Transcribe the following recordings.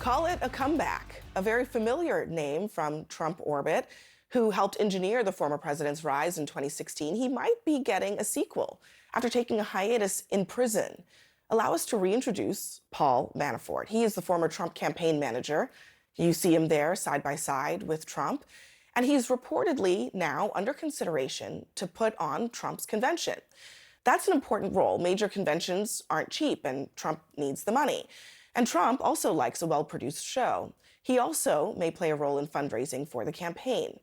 Call it a comeback, a very familiar name from Trump orbit, who helped engineer the former president's rise in 2016. He might be getting a sequel after taking a hiatus in prison. Allow us to reintroduce Paul Manafort. He is the former Trump campaign manager. You see him there side by side with Trump. And he's reportedly now under consideration to put on Trump's convention. That's an important role. Major conventions aren't cheap, and Trump needs the money. And Trump also likes a well-produced show. He also may play a role in fundraising for the campaign.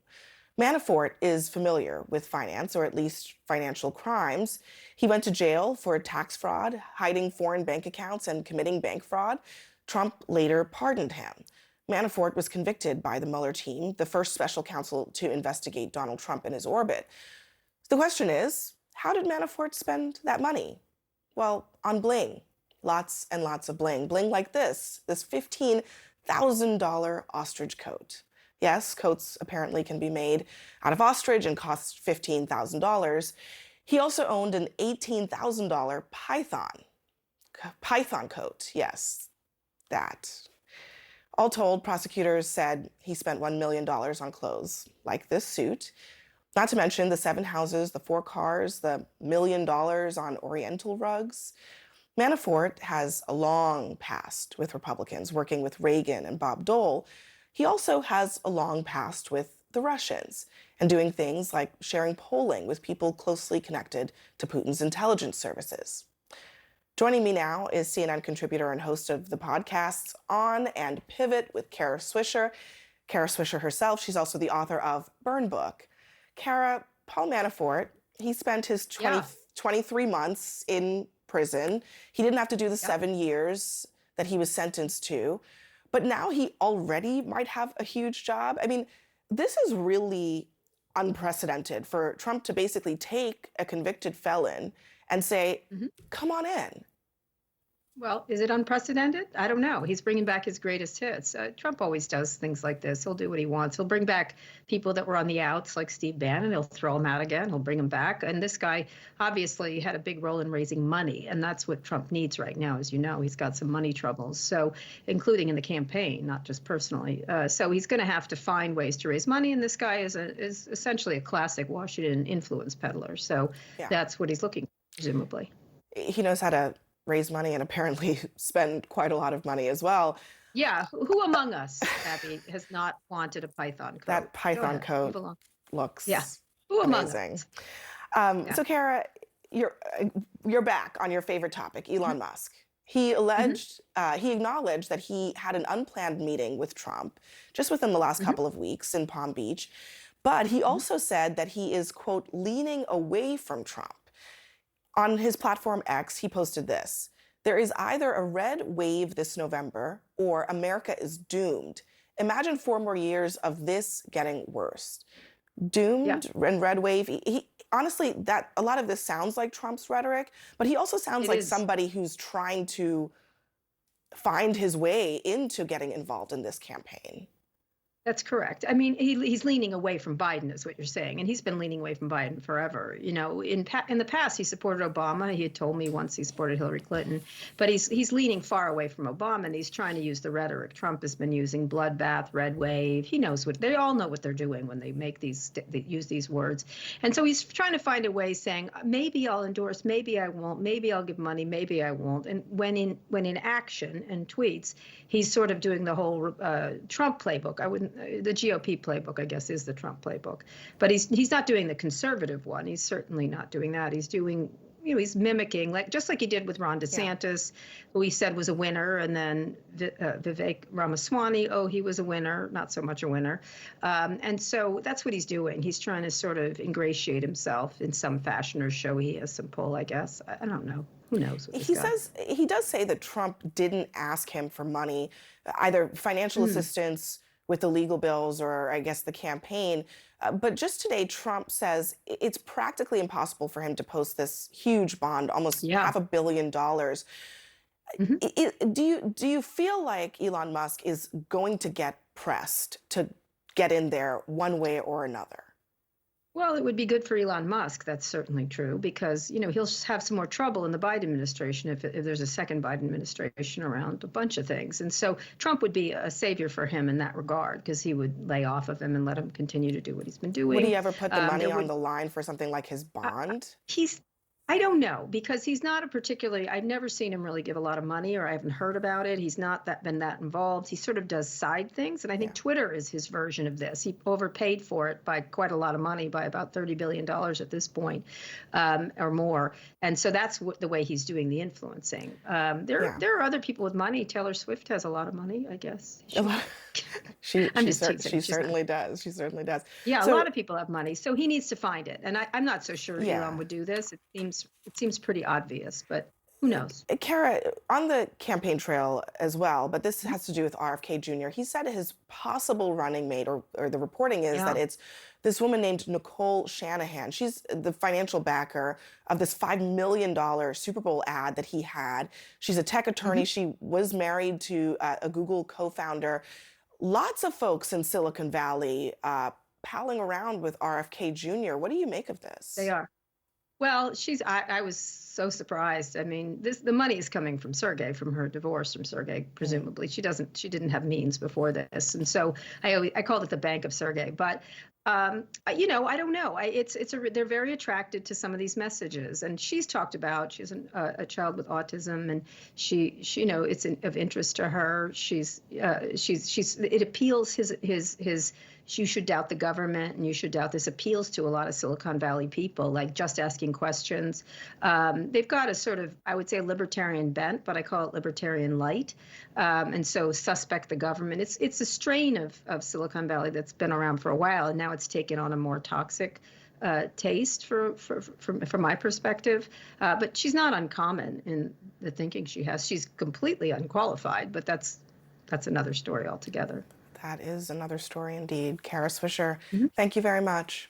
Manafort is familiar with finance, or at least financial crimes. He went to jail for tax fraud, hiding foreign bank accounts, and committing bank fraud. Trump later pardoned him. Manafort was convicted by the Mueller team, the first special counsel to investigate Donald Trump in his orbit. The question is, how did Manafort spend that money? Well, on bling. Lots and lots of bling. Bling like this $15,000 ostrich coat. Yes, coats apparently can be made out of ostrich and cost $15,000. He also owned an $18,000 python coat. Yes, that. All told, prosecutors said he spent $1 million on clothes like this suit. Not to mention the 7 houses, the 4 cars, the $1 million on Oriental rugs. Manafort has a long past with Republicans, working with Reagan and Bob Dole. He also has a long past with the Russians and doing things like sharing polling with people closely connected to Putin's intelligence services. Joining me now is CNN contributor and host of the podcasts On and Pivot with Kara Swisher. Kara Swisher herself, she's also the author of Burn Book. Kara, Paul Manafort, he spent his 23 months in prison. He didn't have to do the 7 years that he was sentenced to, but now he already might have a huge job. I mean, this is really unprecedented for Trump to basically take a convicted felon and say, come on in. Well, is it unprecedented? I don't know. He's bringing back his greatest hits. Trump always does things like this. He'll do what he wants. He'll bring back people that were on the outs, like Steve Bannon. He'll throw them out again. He'll bring them back. And this guy obviously had a big role in raising money. And that's what Trump needs right now. As you know, he's got some money troubles, so including in the campaign, not just personally. So he's going to have to find ways to raise money. And this guy is essentially a classic Washington influence peddler. So that's what he's looking for, presumably. He knows how to raise money and apparently spend quite a lot of money as well. Yeah, who among us, Abby, has not wanted a python coat? That python coat looks who among amazing. us? So Kara, you're back on your favorite topic, Elon Musk. He alleged, he acknowledged that he had an unplanned meeting with Trump just within the last couple of weeks in Palm Beach, but he also said that he is, quote, leaning away from Trump. On his platform X, he posted this: there is either a red wave this November or America is doomed. Imagine 4 more years of this getting worse. Doomed and red wave. He honestly, that a lot of this sounds like Trump's rhetoric, but he also sounds like somebody who's trying to find his way into getting involved in this campaign. That's correct. I mean, he's leaning away from Biden, is what you're saying, and he's been leaning away from Biden forever. You know, in the past, he supported Obama. He had told me once he supported Hillary Clinton, but he's leaning far away from Obama, and he's trying to use the rhetoric Trump has been using: bloodbath, red wave. He knows what they all know what they're doing when they make they use these words, and so he's trying to find a way, saying maybe I'll endorse, maybe I won't, maybe I'll give money, maybe I won't. And when in action and tweets, he's sort of doing the whole Trump playbook. The GOP playbook, I guess, is the Trump playbook. But he's not doing the conservative one. He's certainly not doing that. He's doing, he's mimicking, just like he did with Ron DeSantis, who he said was a winner, and then Vivek Ramaswamy, he was a winner, not so much a winner. And so that's what he's doing. He's trying to sort of ingratiate himself in some fashion or show he has some pull, I guess. I don't know. Who knows? He does say that Trump didn't ask him for money, either financial assistance with the legal bills or I guess the campaign. But just today, Trump says it's practically impossible for him to post this huge bond, almost $500 million. Do you feel like Elon Musk is going to get pressed to get in there one way or another? Well, it would be good for Elon Musk. That's certainly true because, he'll have some more trouble in the Biden administration if there's a second Biden administration around a bunch of things. And so Trump would be a savior for him in that regard because he would lay off of him and let him continue to do what he's been Would doing. he ever put the money There on would the line for something like his bond? he's I don't know because he's not a particularly I've never seen him really give a lot of money or I haven't heard about it. He's not been that involved. He sort of does side things. And I think Yeah. Twitter is his version of this. He overpaid for it by quite a lot of money, by about $30 billion at this point, or more. And so that's the way he's doing the influencing. Yeah. There are other people with money. Taylor Swift has a lot of money, I guess. I'm just teasing. She She's not. certainly does. She certainly does. Yeah, a So lot of people have money, so he needs to find it. And I'm not so sure yeah. Elon would do this. It seems pretty obvious, but who knows? Kara, on the campaign trail as well, but this has to do with RFK Jr. He said his possible running mate, or the reporting is that Yeah. it's this woman named Nicole Shanahan. She's the financial backer of this $5 million Super Bowl ad that he had. She's a tech attorney. hmm She was married to a Google co-founder. Lots of folks in Silicon Valley palling around with RFK Jr. What do you make of They this? are. Well, I was so surprised. I mean, the money is coming from Sergey, from her divorce from Sergey, Mm. presumably. She didn't have means before this. And so I called it the Bank of Sergey. But I don't know. They're very attracted to some of these messages. And she's talked about, she's a child with autism and she, it's of interest to her. It appeals you should doubt the government and you should doubt this appeals to a lot of Silicon Valley people, like just asking questions. They've got a sort of, I would say, libertarian bent, but I call it libertarian light. And so suspect the government. It's a strain of Silicon Valley that's been around for a while, and now it's taken on a more toxic taste from my perspective. But she's not uncommon in the thinking she has. She's completely unqualified, but that's another story altogether. That is another story indeed. Kara Swisher, Mhm. thank you very much.